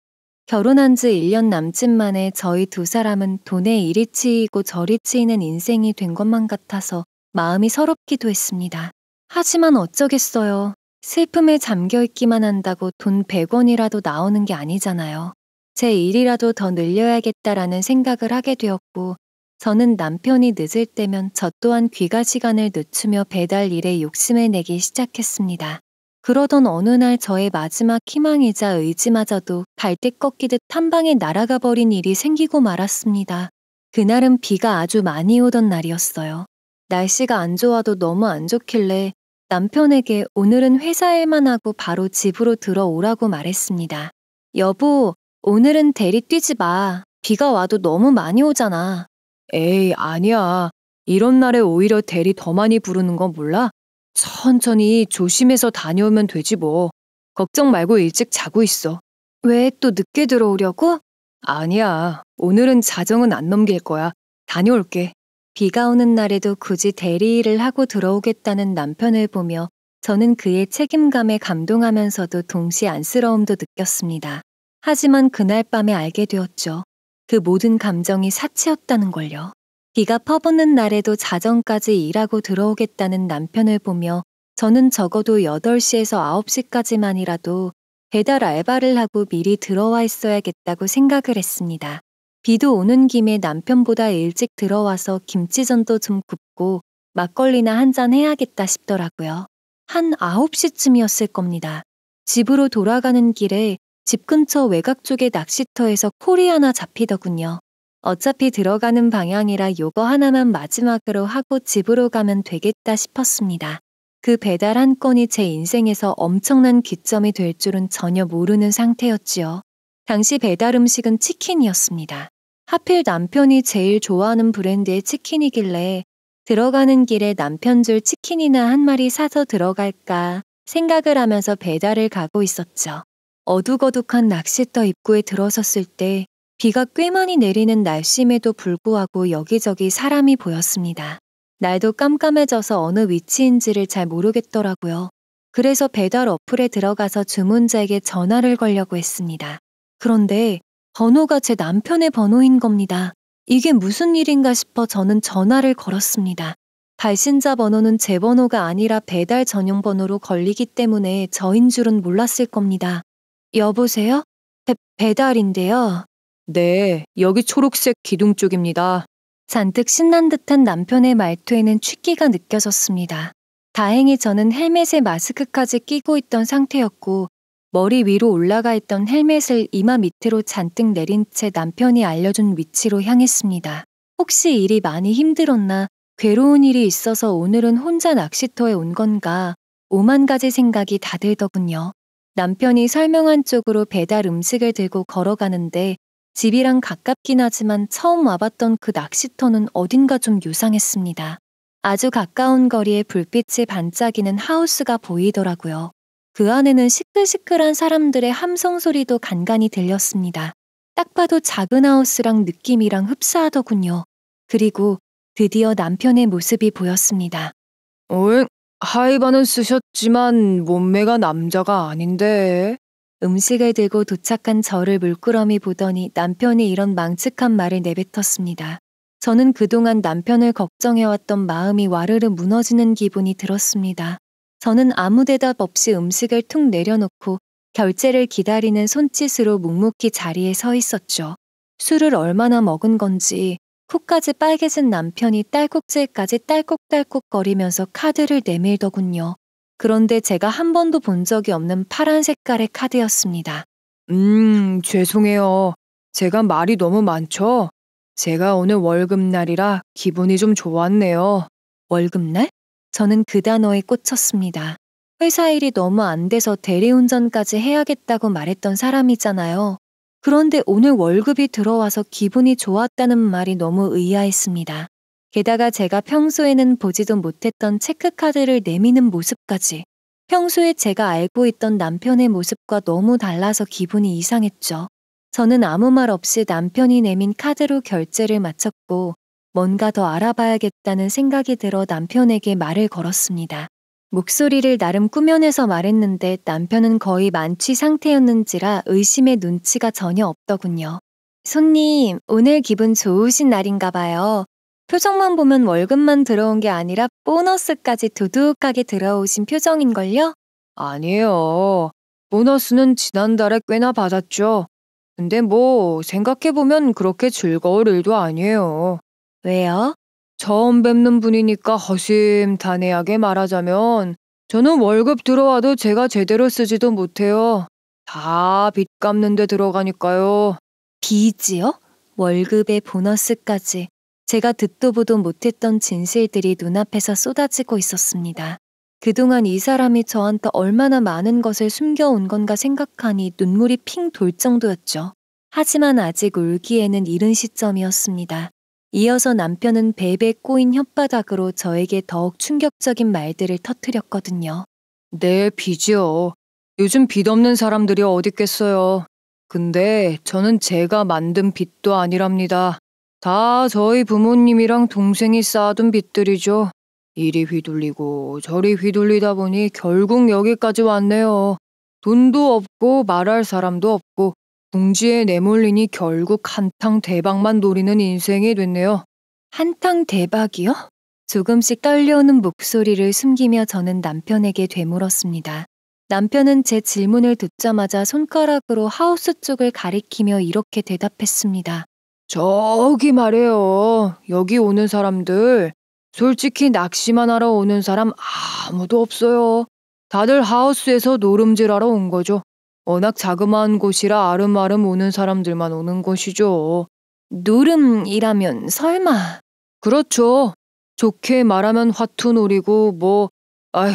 결혼한 지 1년 남짓 만에 저희 두 사람은 돈에 이리 치이고 저리 치이는 인생이 된 것만 같아서 마음이 서럽기도 했습니다. 하지만 어쩌겠어요. 슬픔에 잠겨있기만 한다고 돈 100원이라도 나오는 게 아니잖아요. 제 일이라도 더 늘려야겠다라는 생각을 하게 되었고 저는 남편이 늦을 때면 저 또한 귀가 시간을 늦추며 배달 일에 욕심을 내기 시작했습니다. 그러던 어느 날 저의 마지막 희망이자 의지마저도 갈대 꺾이듯 한 방에 날아가 버린 일이 생기고 말았습니다. 그날은 비가 아주 많이 오던 날이었어요. 날씨가 안 좋아도 너무 안 좋길래 남편에게 오늘은 회사 일만 하고 바로 집으로 들어오라고 말했습니다. 여보, 오늘은 대리 뛰지 마. 비가 와도 너무 많이 오잖아.
에이, 아니야. 이런 날에 오히려 대리 더 많이 부르는 건 몰라? 천천히 조심해서 다녀오면 되지 뭐. 걱정 말고 일찍 자고 있어.
왜 또 늦게 들어오려고?
아니야. 오늘은 자정은 안 넘길 거야. 다녀올게.
비가 오는 날에도 굳이 대리일을 하고 들어오겠다는 남편을 보며 저는 그의 책임감에 감동하면서도 동시에 안쓰러움도 느꼈습니다. 하지만 그날 밤에 알게 되었죠. 그 모든 감정이 사치였다는 걸요. 비가 퍼붓는 날에도 자정까지 일하고 들어오겠다는 남편을 보며 저는 적어도 8시에서 9시까지만이라도 배달 알바를 하고 미리 들어와 있어야겠다고 생각을 했습니다. 비도 오는 김에 남편보다 일찍 들어와서 김치전도 좀 굽고 막걸리나 한잔 해야겠다 싶더라고요. 한 9시쯤이었을 겁니다. 집으로 돌아가는 길에 집 근처 외곽 쪽의 낚시터에서 콜이 하나 잡히더군요. 어차피 들어가는 방향이라 요거 하나만 마지막으로 하고 집으로 가면 되겠다 싶었습니다. 그 배달 한 건이 제 인생에서 엄청난 기점이 될 줄은 전혀 모르는 상태였지요. 당시 배달 음식은 치킨이었습니다. 하필 남편이 제일 좋아하는 브랜드의 치킨이길래 들어가는 길에 남편 줄 치킨이나 한 마리 사서 들어갈까 생각을 하면서 배달을 가고 있었죠. 어둑어둑한 낚시터 입구에 들어섰을 때 비가 꽤 많이 내리는 날씨임에도 불구하고 여기저기 사람이 보였습니다. 날도 깜깜해져서 어느 위치인지를 잘 모르겠더라고요. 그래서 배달 어플에 들어가서 주문자에게 전화를 걸려고 했습니다. 그런데 번호가 제 남편의 번호인 겁니다. 이게 무슨 일인가 싶어 저는 전화를 걸었습니다. 발신자 번호는 제 번호가 아니라 배달 전용 번호로 걸리기 때문에 저인 줄은 몰랐을 겁니다. 여보세요? 배달인데요.
네, 여기 초록색 기둥 쪽입니다.
잔뜩 신난 듯한 남편의 말투에는 취기가 느껴졌습니다. 다행히 저는 헬멧에 마스크까지 끼고 있던 상태였고 머리 위로 올라가 있던 헬멧을 이마 밑으로 잔뜩 내린 채 남편이 알려준 위치로 향했습니다. 혹시 일이 많이 힘들었나 괴로운 일이 있어서 오늘은 혼자 낚시터에 온 건가 오만 가지 생각이 다 들더군요. 남편이 설명한 쪽으로 배달 음식을 들고 걸어가는데 집이랑 가깝긴 하지만 처음 와봤던 그 낚시터는 어딘가 좀 요상했습니다. 아주 가까운 거리에 불빛이 반짝이는 하우스가 보이더라고요. 그 안에는 시끌시끌한 사람들의 함성 소리도 간간히 들렸습니다. 딱 봐도 작은 하우스랑 느낌이랑 흡사하더군요. 그리고 드디어 남편의 모습이 보였습니다.
오잉, 하이바는 쓰셨지만 몸매가 남자가 아닌데.
음식을 들고 도착한 저를 물끄러미 보더니 남편이 이런 망측한 말을 내뱉었습니다. 저는 그동안 남편을 걱정해왔던 마음이 와르르 무너지는 기분이 들었습니다. 저는 아무 대답 없이 음식을 툭 내려놓고 결제를 기다리는 손짓으로 묵묵히 자리에 서 있었죠. 술을 얼마나 먹은 건지 코까지 빨개진 남편이 딸꾹질까지 딸꾹딸꾹거리면서 카드를 내밀더군요. 그런데 제가 한 번도 본 적이 없는 파란 색깔의 카드였습니다.
죄송해요. 제가 말이 너무 많죠? 제가 오늘 월급날이라 기분이 좀 좋았네요.
월급날? 저는 그 단어에 꽂혔습니다. 회사 일이 너무 안 돼서 대리운전까지 해야겠다고 말했던 사람이잖아요. 그런데 오늘 월급이 들어와서 기분이 좋았다는 말이 너무 의아했습니다. 게다가 제가 평소에는 보지도 못했던 체크카드를 내미는 모습까지. 평소에 제가 알고 있던 남편의 모습과 너무 달라서 기분이 이상했죠. 저는 아무 말 없이 남편이 내민 카드로 결제를 마쳤고 뭔가 더 알아봐야겠다는 생각이 들어 남편에게 말을 걸었습니다. 목소리를 나름 꾸며내서 말했는데 남편은 거의 만취 상태였는지라 의심의 눈치가 전혀 없더군요. 손님, 오늘 기분 좋으신 날인가 봐요. 표정만 보면 월급만 들어온 게 아니라 보너스까지 두둑하게 들어오신 표정인걸요?
아니에요. 보너스는 지난달에 꽤나 받았죠. 근데 뭐 생각해보면 그렇게 즐거울 일도 아니에요.
왜요?
처음 뵙는 분이니까 허심탄회하게 말하자면 저는 월급 들어와도 제가 제대로 쓰지도 못해요. 다 빚 갚는 데 들어가니까요.
빚이요? 월급에 보너스까지. 제가 듣도 보도 못했던 진실들이 눈앞에서 쏟아지고 있었습니다. 그동안 이 사람이 저한테 얼마나 많은 것을 숨겨온 건가 생각하니 눈물이 핑 돌 정도였죠. 하지만 아직 울기에는 이른 시점이었습니다. 이어서 남편은 베베 꼬인 혓바닥으로 저에게 더욱 충격적인 말들을 터뜨렸거든요.
네, 빚이요. 요즘 빚 없는 사람들이 어딨겠어요. 근데 저는 제가 만든 빚도 아니랍니다. 다 저희 부모님이랑 동생이 쌓아둔 빚들이죠. 이리 휘둘리고 저리 휘둘리다 보니 결국 여기까지 왔네요. 돈도 없고 말할 사람도 없고 궁지에 내몰리니 결국 한탕 대박만 노리는 인생이 됐네요.
한탕 대박이요? 조금씩 떨려오는 목소리를 숨기며 저는 남편에게 되물었습니다. 남편은 제 질문을 듣자마자 손가락으로 하우스 쪽을 가리키며 이렇게 대답했습니다.
저기 말해요. 여기 오는 사람들 솔직히 낚시만 하러 오는 사람 아무도 없어요. 다들 하우스에서 노름질하러 온 거죠. 워낙 자그마한 곳이라 아름아름 오는 사람들만 오는 곳이죠.
노름이라면 설마.
그렇죠. 좋게 말하면 화투놀이고 뭐 아휴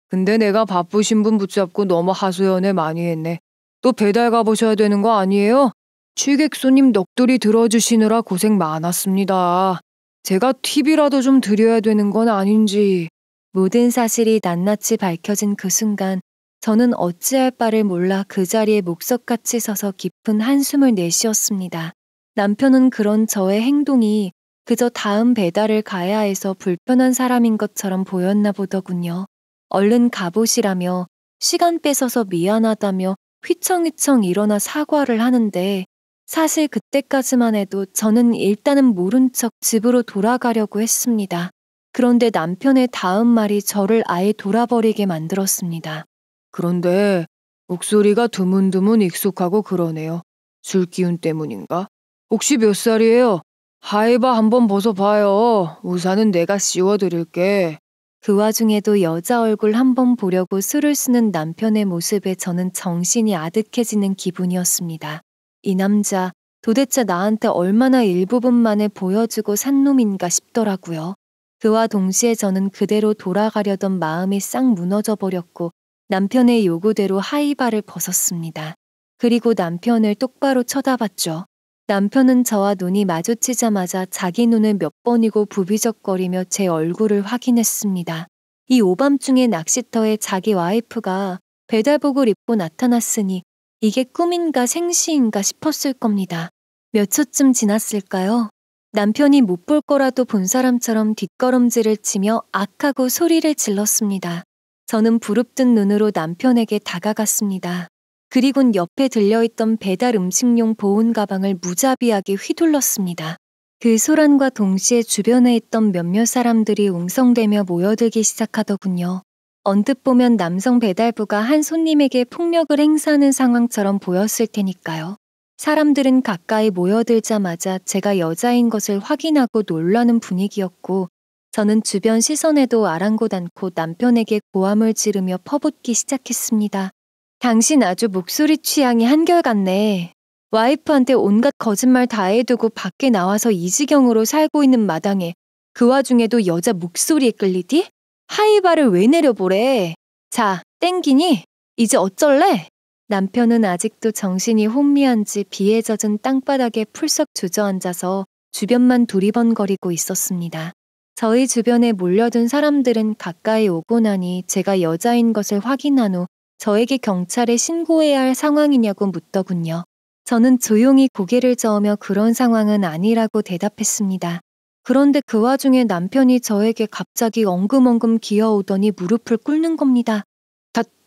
근데 내가 바쁘신 분 붙잡고 너무 하소연을 많이 했네. 또 배달 가보셔야 되는 거 아니에요? 취객 손님 넋두리 들어주시느라 고생 많았습니다. 제가 팁이라도 좀 드려야 되는 건 아닌지.
모든 사실이 낱낱이 밝혀진 그 순간 저는 어찌할 바를 몰라 그 자리에 목석같이 서서 깊은 한숨을 내쉬었습니다. 남편은 그런 저의 행동이 그저 다음 배달을 가야 해서 불편한 사람인 것처럼 보였나 보더군요. 얼른 가보시라며 시간 뺏어서 미안하다며 휘청휘청 일어나 사과를 하는데 사실 그때까지만 해도 저는 일단은 모른 척 집으로 돌아가려고 했습니다. 그런데 남편의 다음 말이 저를 아예 돌아버리게 만들었습니다.
그런데 목소리가 드문드문 익숙하고 그러네요. 술 기운 때문인가? 혹시 몇 살이에요? 하이바 한번 벗어봐요. 우산은 내가 씌워드릴게.
그 와중에도 여자 얼굴 한번 보려고 술을 쓰는 남편의 모습에 저는 정신이 아득해지는 기분이었습니다. 이 남자 도대체 나한테 얼마나 일부분만을 보여주고 산 놈인가 싶더라고요. 그와 동시에 저는 그대로 돌아가려던 마음이 싹 무너져 버렸고 남편의 요구대로 하이바를 벗었습니다. 그리고 남편을 똑바로 쳐다봤죠. 남편은 저와 눈이 마주치자마자 자기 눈을 몇 번이고 부비적거리며 제 얼굴을 확인했습니다. 이 오밤중에 낚시터에 자기 와이프가 배달복을 입고 나타났으니 이게 꿈인가 생시인가 싶었을 겁니다. 몇 초쯤 지났을까요? 남편이 못 볼 거라도 본 사람처럼 뒷걸음질을 치며 악하고 소리를 질렀습니다. 저는 부릅뜬 눈으로 남편에게 다가갔습니다. 그리곤 옆에 들려있던 배달 음식용 보온 가방을 무자비하게 휘둘렀습니다. 그 소란과 동시에 주변에 있던 몇몇 사람들이 웅성대며 모여들기 시작하더군요. 언뜻 보면 남성 배달부가 한 손님에게 폭력을 행사하는 상황처럼 보였을 테니까요. 사람들은 가까이 모여들자마자 제가 여자인 것을 확인하고 놀라는 분위기였고 저는 주변 시선에도 아랑곳 않고 남편에게 고함을 지르며 퍼붓기 시작했습니다. 당신 아주 목소리 취향이 한결같네. 와이프한테 온갖 거짓말 다 해두고 밖에 나와서 이 지경으로 살고 있는 마당에 그 와중에도 여자 목소리에 끌리디? 하이바를 왜 내려보래? 자, 땡기니? 이제 어쩔래? 남편은 아직도 정신이 혼미한지 비에 젖은 땅바닥에 풀썩 주저앉아서 주변만 두리번거리고 있었습니다. 저희 주변에 몰려든 사람들은 가까이 오고 나니 제가 여자인 것을 확인한 후 저에게 경찰에 신고해야 할 상황이냐고 묻더군요. 저는 조용히 고개를 저으며 그런 상황은 아니라고 대답했습니다. 그런데 그 와중에 남편이 저에게 갑자기 엉금엉금 기어오더니 무릎을 꿇는 겁니다.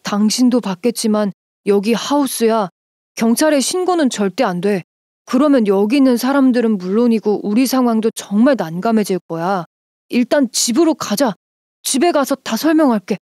당신도 봤겠지만 여기 하우스야. 경찰에 신고는 절대 안 돼. 그러면 여기 있는 사람들은 물론이고 우리 상황도 정말 난감해질 거야. 일단 집으로 가자. 집에 가서 다 설명할게.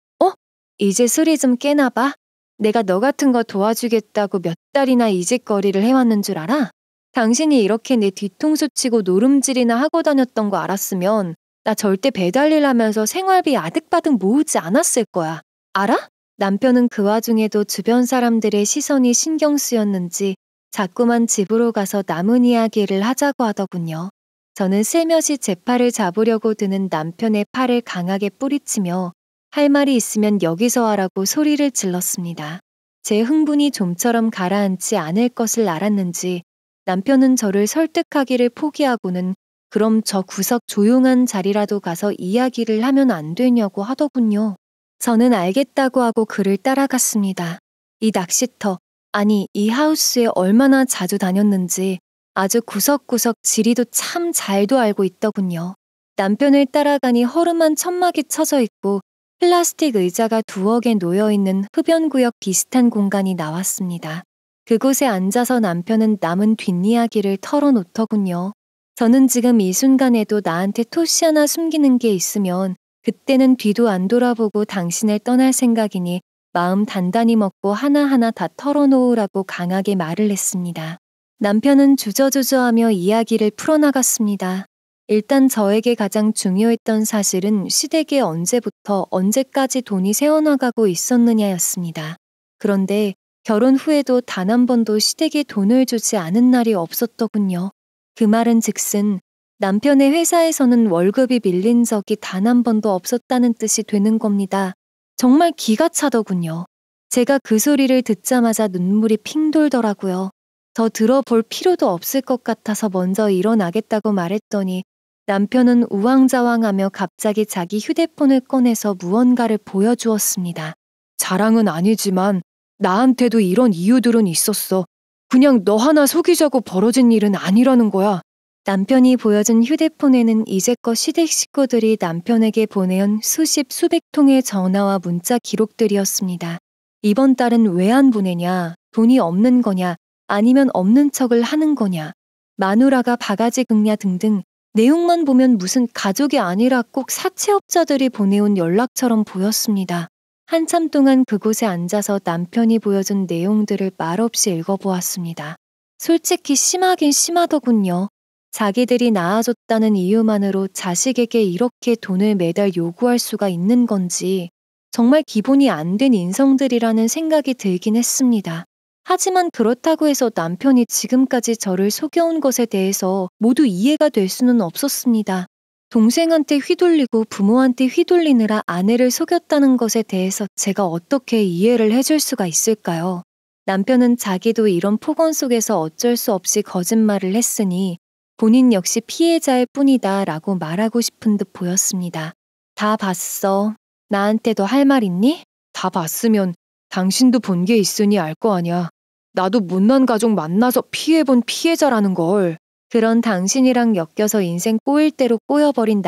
이제 술이 좀 깨나 봐. 내가 너 같은 거 도와주겠다고 몇 달이나 이짓거리를 해왔는 줄 알아? 당신이 이렇게 내 뒤통수 치고 노름질이나 하고 다녔던 거 알았으면 나 절대 배달일 하면서 생활비 아득바득 모으지 않았을 거야. 알아? 남편은 그 와중에도 주변 사람들의 시선이 신경 쓰였는지 자꾸만 집으로 가서 남은 이야기를 하자고 하더군요. 저는 슬며시 제 팔을 잡으려고 드는 남편의 팔을 강하게 뿌리치며 할 말이 있으면 여기서 하라고 소리를 질렀습니다. 제 흥분이 좀처럼 가라앉지 않을 것을 알았는지 남편은 저를 설득하기를 포기하고는 그럼 저 구석 조용한 자리라도 가서 이야기를 하면 안 되냐고 하더군요. 저는 알겠다고 하고 그를 따라갔습니다. 이 낚시터, 아니 이 하우스에 얼마나 자주 다녔는지 아주 구석구석 지리도 참 잘도 알고 있더군요. 남편을 따라가니 허름한 천막이 쳐져 있고 플라스틱 의자가 두어 개 놓여있는 흡연구역 비슷한 공간이 나왔습니다. 그곳에 앉아서 남편은 남은 뒷이야기를 털어놓더군요. 저는 지금 이 순간에도 나한테 토시 하나 숨기는 게 있으면 그때는 뒤도 안 돌아보고 당신을 떠날 생각이니 마음 단단히 먹고 하나하나 다 털어놓으라고 강하게 말을 했습니다. 남편은 주저주저하며 이야기를 풀어나갔습니다. 일단 저에게 가장 중요했던 사실은 시댁에 언제부터 언제까지 돈이 새어나가고 있었느냐였습니다. 그런데 결혼 후에도 단 한 번도 시댁에 돈을 주지 않은 날이 없었더군요. 그 말은 즉슨 남편의 회사에서는 월급이 밀린 적이 단 한 번도 없었다는 뜻이 되는 겁니다. 정말 기가 차더군요. 제가 그 소리를 듣자마자 눈물이 핑 돌더라고요. 더 들어볼 필요도 없을 것 같아서 먼저 일어나겠다고 말했더니 남편은 우왕좌왕하며 갑자기 자기 휴대폰을 꺼내서 무언가를 보여주었습니다.
자랑은 아니지만 나한테도 이런 이유들은 있었어. 그냥 너 하나 속이자고 벌어진 일은 아니라는 거야.
남편이 보여준 휴대폰에는 이제껏 시댁 식구들이 남편에게 보내온 수십 수백 통의 전화와 문자 기록들이었습니다. 이번 달은 왜 안 보내냐, 돈이 없는 거냐, 아니면 없는 척을 하는 거냐, 마누라가 바가지 긁냐 등등 내용만 보면 무슨 가족이 아니라 꼭 사채업자들이 보내온 연락처럼 보였습니다. 한참 동안 그곳에 앉아서 남편이 보여준 내용들을 말없이 읽어보았습니다. 솔직히 심하긴 심하더군요. 자기들이 낳아줬다는 이유만으로 자식에게 이렇게 돈을 매달 요구할 수가 있는 건지 정말 기본이 안 된 인성들이라는 생각이 들긴 했습니다. 하지만 그렇다고 해서 남편이 지금까지 저를 속여온 것에 대해서 모두 이해가 될 수는 없었습니다. 동생한테 휘둘리고 부모한테 휘둘리느라 아내를 속였다는 것에 대해서 제가 어떻게 이해를 해줄 수가 있을까요? 남편은 자기도 이런 폭언 속에서 어쩔 수 없이 거짓말을 했으니 본인 역시 피해자일 뿐이다 라고 말하고 싶은 듯 보였습니다. 다 봤어. 나한테도 할 말 있니?
다 봤으면 당신도 본 게 있으니 알 거 아냐. 나도 못난 가족 만나서 피해본 피해자라는 걸.
그런 당신이랑 엮여서 인생 꼬일 대로 꼬여버린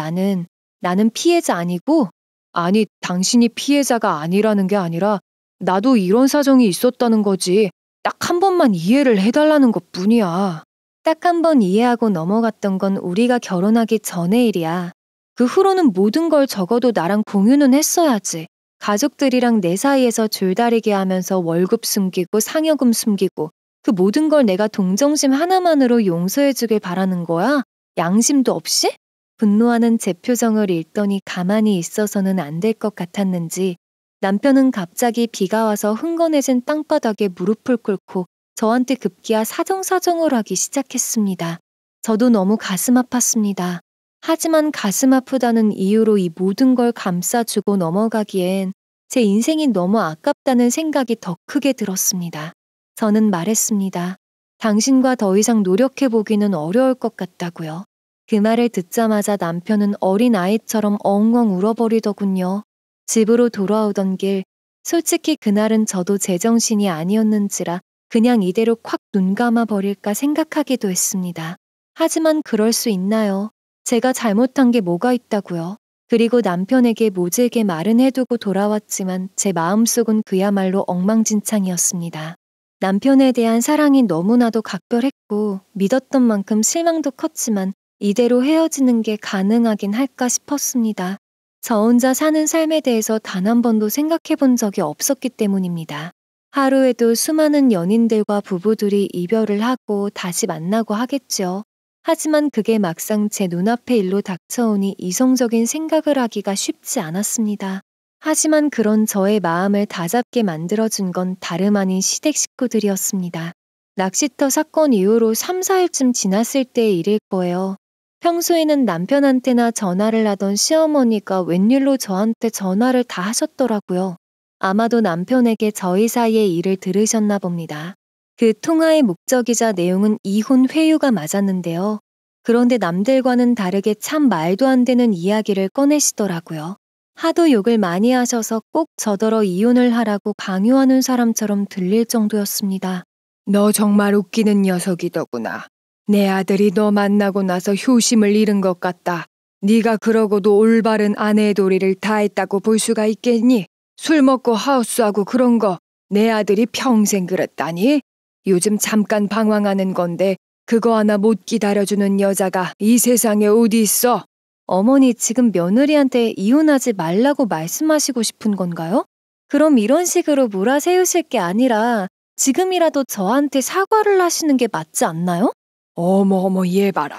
나는 피해자 아니고?
아니, 당신이 피해자가 아니라는 게 아니라 나도 이런 사정이 있었다는 거지. 딱 한 번만 이해를 해달라는 것 뿐이야.
딱 한 번 이해하고 넘어갔던 건 우리가 결혼하기 전의 일이야. 그 후로는 모든 걸 적어도 나랑 공유는 했어야지. 가족들이랑 내 사이에서 줄다리기 하면서 월급 숨기고 상여금 숨기고 그 모든 걸 내가 동정심 하나만으로 용서해주길 바라는 거야? 양심도 없이? 분노하는 제 표정을 읽더니 가만히 있어서는 안 될 것 같았는지 남편은 갑자기 비가 와서 흥건해진 땅바닥에 무릎을 꿇고 저한테 급기야 사정사정을 하기 시작했습니다. 저도 너무 가슴 아팠습니다. 하지만 가슴 아프다는 이유로 이 모든 걸 감싸주고 넘어가기엔 제 인생이 너무 아깝다는 생각이 더 크게 들었습니다. 저는 말했습니다. 당신과 더 이상 노력해보기는 어려울 것 같다고요. 그 말을 듣자마자 남편은 어린 아이처럼 엉엉 울어버리더군요. 집으로 돌아오던 길, 솔직히 그날은 저도 제정신이 아니었는지라 그냥 이대로 콱 눈 감아 버릴까 생각하기도 했습니다. 하지만 그럴 수 있나요? 제가 잘못한 게 뭐가 있다고요? 그리고 남편에게 모질게 말은 해두고 돌아왔지만 제 마음속은 그야말로 엉망진창이었습니다. 남편에 대한 사랑이 너무나도 각별했고 믿었던 만큼 실망도 컸지만 이대로 헤어지는 게 가능하긴 할까 싶었습니다. 저 혼자 사는 삶에 대해서 단 한 번도 생각해 본 적이 없었기 때문입니다. 하루에도 수많은 연인들과 부부들이 이별을 하고 다시 만나고 하겠죠. 하지만 그게 막상 제 눈앞에 일로 닥쳐오니 이성적인 생각을 하기가 쉽지 않았습니다. 하지만 그런 저의 마음을 다잡게 만들어준 건 다름 아닌 시댁 식구들이었습니다. 낚시터 사건 이후로 3, 4일쯤 지났을 때의 일일 거예요. 평소에는 남편한테나 전화를 하던 시어머니가 웬일로 저한테 전화를 다 하셨더라고요. 아마도 남편에게 저희 사이의 일을 들으셨나 봅니다. 그 통화의 목적이자 내용은 이혼 회유가 맞았는데요. 그런데 남들과는 다르게 참 말도 안 되는 이야기를 꺼내시더라고요. 하도 욕을 많이 하셔서 꼭 저더러 이혼을 하라고 강요하는 사람처럼 들릴 정도였습니다.
너 정말 웃기는 녀석이더구나. 내 아들이 너 만나고 나서 효심을 잃은 것 같다. 네가 그러고도 올바른 아내의 도리를 다했다고 볼 수가 있겠니? 술 먹고 하우스하고 그런 거 내 아들이 평생 그랬다니? 요즘 잠깐 방황하는 건데 그거 하나 못 기다려주는 여자가 이 세상에 어디 있어?
어머니 지금 며느리한테 이혼하지 말라고 말씀하시고 싶은 건가요? 그럼 이런 식으로 몰아세우실 게 아니라 지금이라도 저한테 사과를 하시는 게 맞지 않나요?
어머 얘 봐라.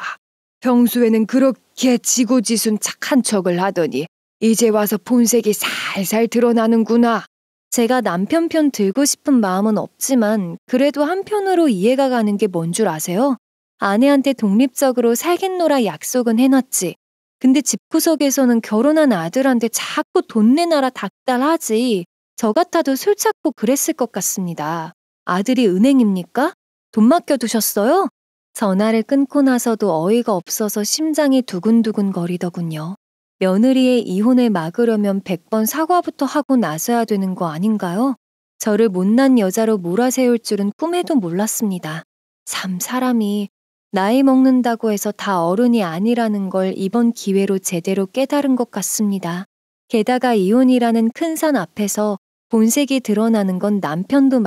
평소에는 그렇게 지고지순 착한 척을 하더니 이제 와서 본색이 살살 드러나는구나.
제가 남편 편 들고 싶은 마음은 없지만 그래도 한편으로 이해가 가는 게 뭔 줄 아세요? 아내한테 독립적으로 살겠노라 약속은 해놨지. 근데 집구석에서는 결혼한 아들한테 자꾸 돈 내놔라 닥달하지. 저 같아도 술 찾고 그랬을 것 같습니다. 아들이 은행입니까? 돈 맡겨두셨어요? 전화를 끊고 나서도 어이가 없어서 심장이 두근두근 거리더군요. 며느리의 이혼을 막으려면 100번 사과부터 하고 나서야 되는 거 아닌가요? 저를 못난 여자로 몰아세울 줄은 꿈에도 몰랐습니다. 참 사람이 나이 먹는다고 해서 다 어른이 아니라는 걸 이번 기회로 제대로 깨달은 것 같습니다. 게다가 이혼이라는 큰 산 앞에서 본색이 드러나는 건 남편도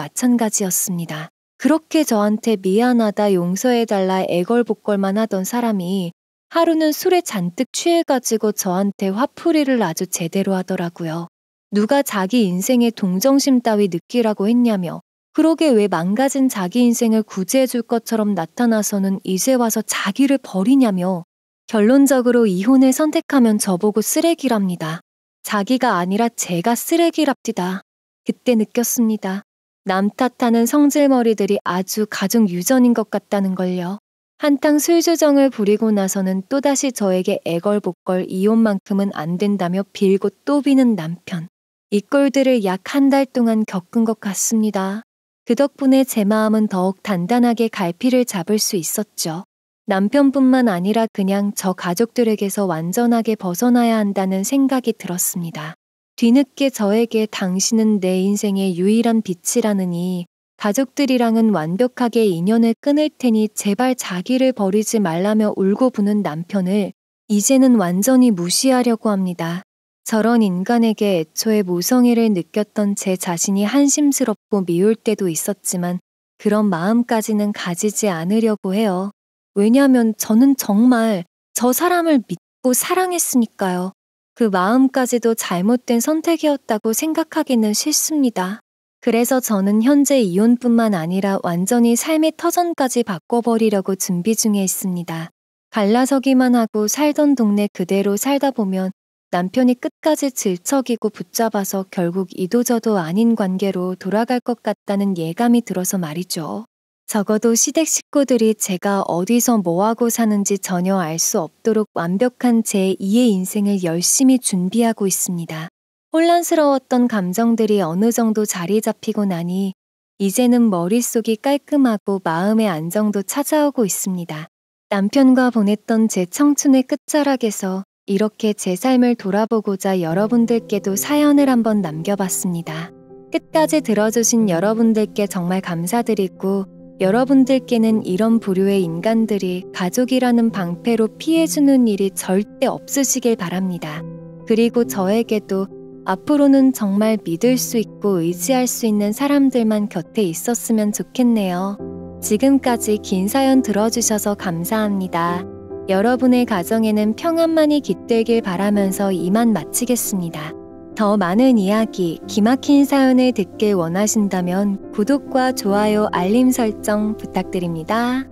마찬가지였습니다. 그렇게 저한테 미안하다 용서해달라 애걸복걸만 하던 사람이 하루는 술에 잔뜩 취해가지고 저한테 화풀이를 아주 제대로 하더라고요. 누가 자기 인생에 동정심 따위 느끼라고 했냐며 그러게 왜 망가진 자기 인생을 구제해줄 것처럼 나타나서는 이제 와서 자기를 버리냐며 결론적으로 이혼을 선택하면 저보고 쓰레기랍니다. 자기가 아니라 제가 쓰레기랍디다. 그때 느꼈습니다. 남 탓하는 성질머리들이 아주 가족 유전인 것 같다는 걸요. 한탕 술주정을 부리고 나서는 또다시 저에게 애걸복걸 이혼만큼은 안 된다며 빌고 또 비는 남편. 이 꼴들을 약 한 달 동안 겪은 것 같습니다. 그 덕분에 제 마음은 더욱 단단하게 갈피를 잡을 수 있었죠. 남편뿐만 아니라 그냥 저 가족들에게서 완전하게 벗어나야 한다는 생각이 들었습니다. 뒤늦게 저에게 당신은 내 인생의 유일한 빛이라느니 가족들이랑은 완벽하게 인연을 끊을 테니 제발 자기를 버리지 말라며 울고 부는 남편을 이제는 완전히 무시하려고 합니다. 저런 인간에게 애초에 모성애를 느꼈던 제 자신이 한심스럽고 미울 때도 있었지만 그런 마음까지는 가지지 않으려고 해요. 왜냐하면 저는 정말 저 사람을 믿고 사랑했으니까요. 그 마음까지도 잘못된 선택이었다고 생각하기는 싫습니다. 그래서 저는 현재 이혼뿐만 아니라 완전히 삶의 터전까지 바꿔버리려고 준비 중에 있습니다. 갈라서기만 하고 살던 동네 그대로 살다 보면 남편이 끝까지 질척이고 붙잡아서 결국 이도저도 아닌 관계로 돌아갈 것 같다는 예감이 들어서 말이죠. 적어도 시댁 식구들이 제가 어디서 뭐하고 사는지 전혀 알 수 없도록 완벽한 제 2의 인생을 열심히 준비하고 있습니다. 혼란스러웠던 감정들이 어느 정도 자리 잡히고 나니 이제는 머릿속이 깔끔하고 마음의 안정도 찾아오고 있습니다. 남편과 보냈던 제 청춘의 끝자락에서 이렇게 제 삶을 돌아보고자 여러분들께도 사연을 한번 남겨봤습니다. 끝까지 들어주신 여러분들께 정말 감사드리고 여러분들께는 이런 부류의 인간들이 가족이라는 방패로 피해주는 일이 절대 없으시길 바랍니다. 그리고 저에게도 앞으로는 정말 믿을 수 있고 의지할 수 있는 사람들만 곁에 있었으면 좋겠네요. 지금까지 긴 사연 들어주셔서 감사합니다. 여러분의 가정에는 평안만이 깃들길 바라면서 이만 마치겠습니다. 더 많은 이야기, 기막힌 사연을 듣길 원하신다면 구독과 좋아요, 알림 설정 부탁드립니다.